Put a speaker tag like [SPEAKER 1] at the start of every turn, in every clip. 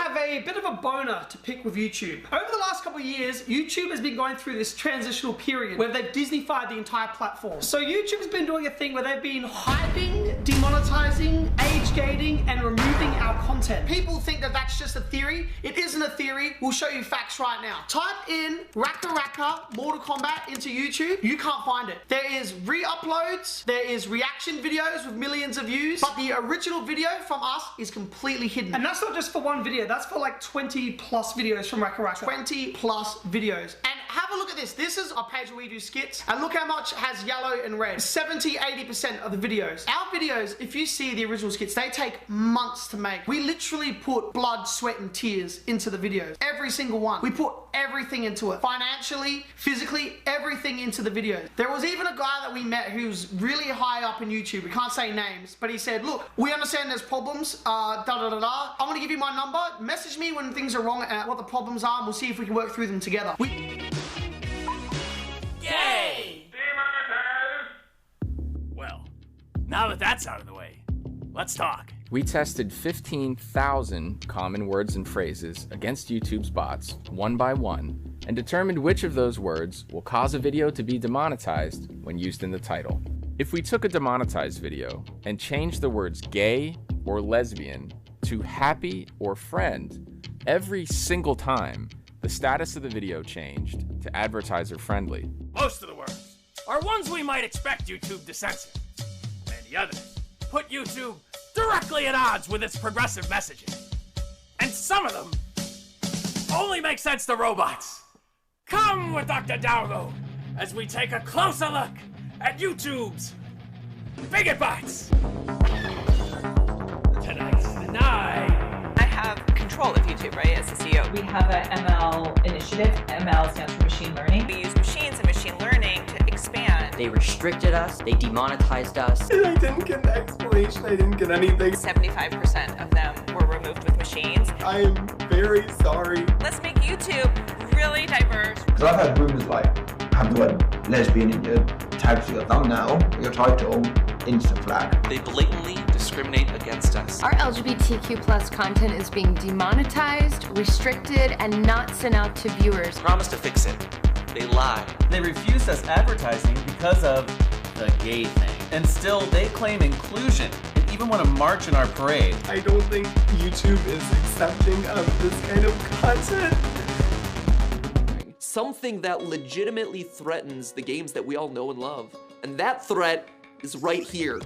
[SPEAKER 1] have a bit of a boner to pick with YouTube. Over the last couple of years, YouTube has been going through this transitional period where they've Disney-fied the entire platform. So YouTube's been doing a thing where they've been hyping, demonetizing, age gating, and removing our content. People think that that's just a theory. It isn't a theory. We'll show you facts right now. Type in Raka Raka Mortal Kombat into YouTube. You can't find it. There is re-uploads, there is reaction videos with millions of views, but the original video from us is completely hidden. And that's not just for one video, that's for like 20 plus videos from Raka Raka. 20 plus videos. And have a look at this. This is a page where we do skits, and look how much has yellow and red. 70-80% of the videos. Our videos, if you see the original skits, they take months to make. We literally put blood, sweat, and tears into the videos. Every single one. We put everything into it. Financially, physically, everything into the videos. There was even a guy that we met who's really high up in YouTube. We can't say names, but he said, look, we understand there's problems, I'm gonna give you my number. Message me when things are wrong and what the problems are, and we'll see if we can work through them together.
[SPEAKER 2] Yay! Well, now that that's out of the way, let's talk.
[SPEAKER 3] We tested 15,000 common words and phrases against YouTube's bots, one by one, and determined which of those words will cause a video to be demonetized when used in the title. If we took a demonetized video and changed the words gay or lesbian to happy or friend, every single time, the status of the video changed to advertiser friendly.
[SPEAKER 2] Most of the words are ones we might expect YouTube to censor. Many others put YouTube directly at odds with its progressive messaging. And some of them only make sense to robots. Come with Dr. Download as we take a closer look at YouTube's bigot bots. Tonight's the night.
[SPEAKER 4] I have control of YouTube, right, as the CEO.
[SPEAKER 5] We have an ML initiative. ML stands for machine learning.
[SPEAKER 4] We use machines and machine learning to expand.
[SPEAKER 6] They restricted us, they demonetized us.
[SPEAKER 7] And I didn't get an explanation, I didn't get anything.
[SPEAKER 4] 75% of them were removed with machines.
[SPEAKER 7] I am very sorry.
[SPEAKER 4] Let's make YouTube really diverse.
[SPEAKER 8] Because I've had rumors like, have the word lesbian in your tag to your thumbnail, your title, Insta flag.
[SPEAKER 9] They blatantly discriminate against us.
[SPEAKER 10] Our LGBTQ plus content is being demonetized, restricted, and not sent out to viewers.
[SPEAKER 9] Promise to fix it. They lie.
[SPEAKER 11] They refused us advertising because of the gay thing. And still, they claim inclusion and even want to march in our parade.
[SPEAKER 7] I don't think YouTube is accepting of this kind of content.
[SPEAKER 12] Something that legitimately threatens the games that we all know and love. And that threat is right here.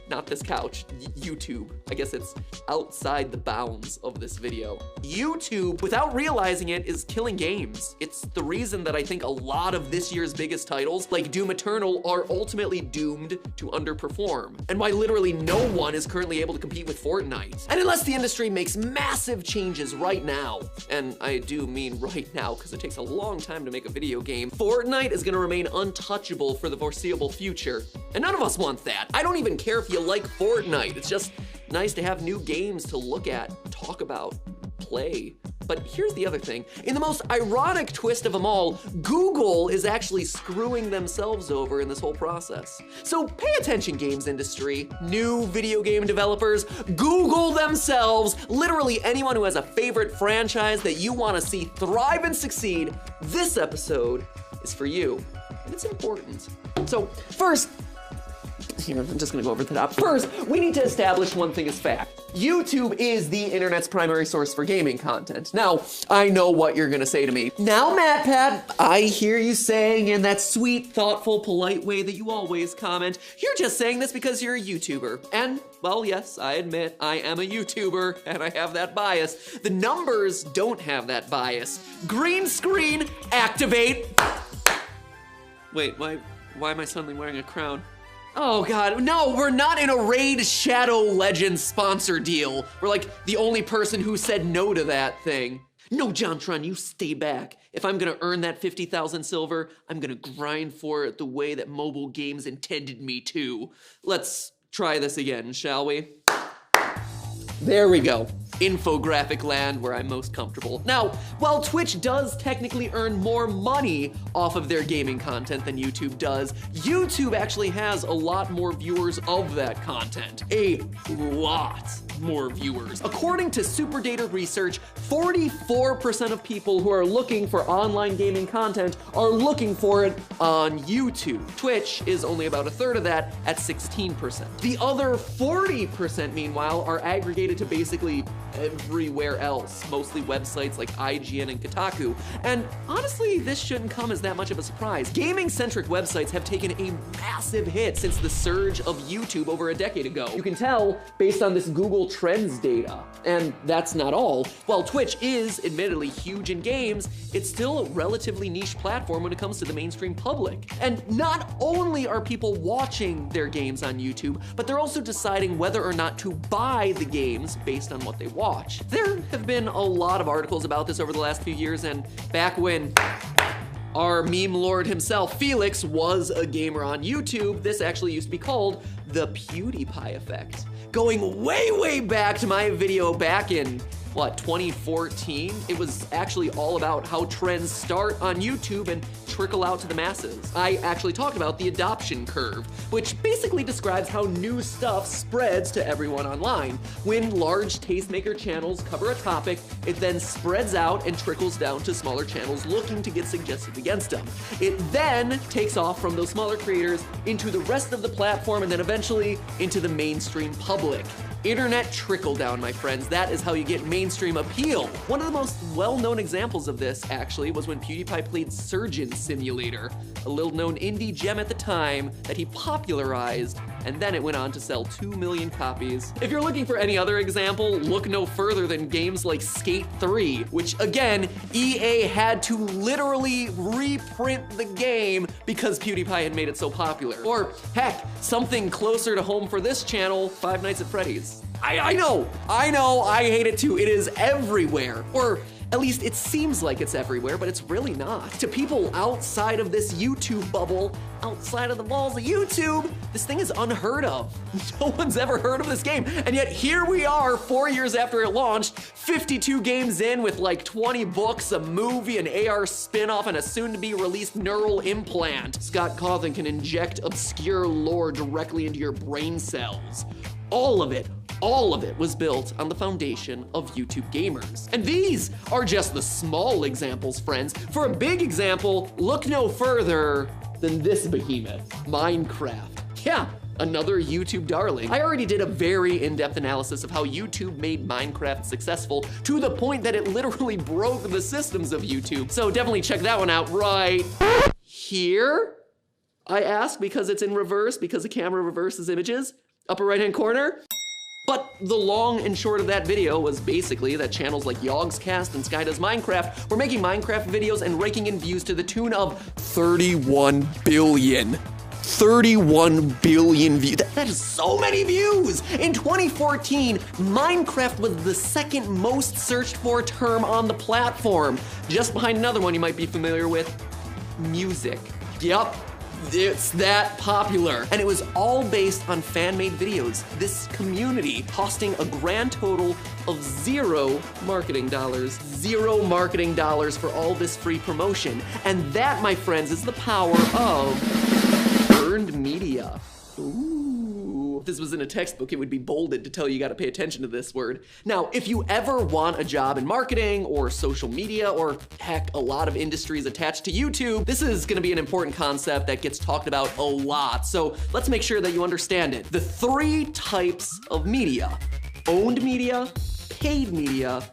[SPEAKER 12] Not this couch, YouTube. I guess it's outside the bounds of this video. YouTube, without realizing it, is killing games. It's the reason that I think a lot of this year's biggest titles, like Doom Eternal, are ultimately doomed to underperform. And why literally no one is currently able to compete with Fortnite. And unless the industry makes massive changes right now, and I do mean right now, because it takes a long time to make a video game, Fortnite is gonna remain untouchable for the foreseeable future. And none of us want that. I don't even care if you like Fortnite. It's just nice to have new games to look at, talk about, play. But here's the other thing. In the most ironic twist of them all, Google is actually screwing themselves over in this whole process. So pay attention, games industry, new video game developers, Google themselves, literally anyone who has a favorite franchise that you want to see thrive and succeed, this episode is for you. And it's important. So first, here, I'm just gonna go over the top. First, we need to establish one thing as fact. YouTube is the internet's primary source for gaming content. Now, I know what you're gonna say to me. Now, MatPat, I hear you saying in that sweet, thoughtful, polite way that you always comment, you're just saying this because you're a YouTuber. And, well, yes, I admit I am a YouTuber and I have that bias. The numbers don't have that bias. Green screen, activate. Wait, why am I suddenly wearing a crown? Oh God, no, we're not in a Raid Shadow Legends sponsor deal. We're like the only person who said no to that thing. No, JonTron, you stay back. If I'm gonna earn that 50,000 silver, I'm gonna grind for it the way that mobile games intended me to. Let's try this again, shall we? There we go. infographic land where I'm most comfortable. Now, while Twitch does technically earn more money off of their gaming content than YouTube does, YouTube actually has a lot more viewers of that content. A lot more viewers. According to SuperData research, 44% of people who are looking for online gaming content are looking for it on YouTube. Twitch is only about a third of that at 16%. The other 40%, meanwhile, are aggregated to basically everywhere else, mostly websites like IGN and Kotaku. And honestly, this shouldn't come as that much of a surprise. Gaming-centric websites have taken a massive hit since the surge of YouTube over a decade ago. You can tell based on this Google Trends data. And that's not all. While Twitch is admittedly huge in games, it's still a relatively niche platform when it comes to the mainstream public. And not only are people watching their games on YouTube, but they're also deciding whether or not to buy the games based on what they watch. There have been a lot of articles about this over the last few years, and back when our meme lord himself, Felix, was a gamer on YouTube, this actually used to be called the PewDiePie effect. Going way, way back to my video back in, 2014? It was actually all about how trends start on YouTube and trickle out to the masses. I actually talked about the adoption curve, which basically describes how new stuff spreads to everyone online. When large tastemaker channels cover a topic, it then spreads out and trickles down to smaller channels looking to get suggested against them. It then takes off from those smaller creators into the rest of the platform and then eventually into the mainstream public. Internet trickle down, my friends. That is how you get mainstream appeal. One of the most well-known examples of this, actually, was when PewDiePie played Surgeon Simulator, a little-known indie gem at the time that he popularized, and then it went on to sell 2 million copies. If you're looking for any other example, look no further than games like Skate 3, which, again, EA had to literally reprint the game because PewDiePie had made it so popular. Or, heck, something closer to home for this channel, Five Nights at Freddy's. I know, I hate it too. It is everywhere. Or at least it seems like it's everywhere, but it's really not. To people outside of this YouTube bubble, outside of the walls of YouTube, this thing is unheard of. No one's ever heard of this game. And yet here we are 4 years after it launched, 52 games in with like 20 books, a movie, an AR spin-off, and a soon-to-be released neural implant. Scott Cawthon can inject obscure lore directly into your brain cells. All of it was built on the foundation of YouTube gamers. And these are just the small examples, friends. For a big example, look no further than this behemoth, Minecraft. Yeah, another YouTube darling. I already did a very in-depth analysis of how YouTube made Minecraft successful to the point that it literally broke the systems of YouTube. So definitely check that one out right here. I ask because it's in reverse, because the camera reverses images. Upper right-hand corner. But the long and short of that video was basically that channels like Yogscast and Sky Does Minecraft were making Minecraft videos and raking in views to the tune of 31 billion. 31 billion views. That is so many views! In 2014, Minecraft was the second most searched for term on the platform. Just behind another one you might be familiar with, music. Yup. It's that popular. And it was all based on fan-made videos. This community costing a grand total of $0 marketing dollars. $0 marketing dollars for all this free promotion. And that, my friends, is the power of earned media. Ooh. If this was in a textbook, it would be bolded to tell you gotta pay attention to this word. Now, if you ever want a job in marketing or social media or heck, a lot of industries attached to YouTube, this is gonna be an important concept that gets talked about a lot. So let's make sure that you understand it. The 3 types of media: owned media, paid media,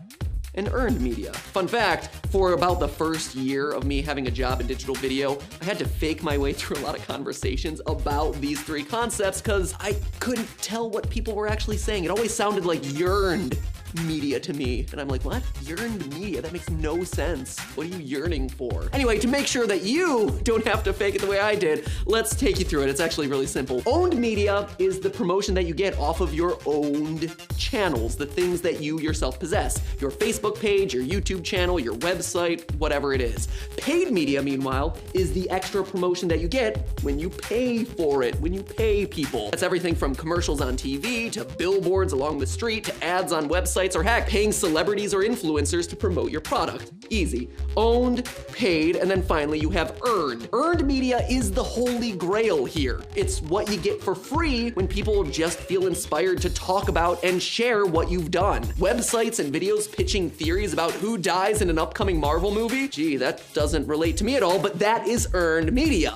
[SPEAKER 12] and earned media. Fun fact, for about the first year of me having a job in digital video, I had to fake my way through a lot of conversations about these 3 concepts because I couldn't tell what people were actually saying. It always sounded like yearned media to me. And I'm like, what? Yearned media? That makes no sense. What are you yearning for? Anyway, to make sure that you don't have to fake it the way I did, let's take you through it. It's actually really simple. Owned media is the promotion that you get off of your owned channels, the things that you yourself possess. Your Facebook page, your YouTube channel, your website, whatever it is. Paid media, meanwhile, is the extra promotion that you get when you pay for it, when you pay people. That's everything from commercials on TV to billboards along the street to ads on websites websites are hacked. Paying celebrities or influencers to promote your product. Easy. Owned, paid, and then finally you have earned. Earned media is the holy grail here. It's what you get for free when people just feel inspired to talk about and share what you've done. Websites and videos pitching theories about who dies in an upcoming Marvel movie? Gee, that doesn't relate to me at all, but that is earned media.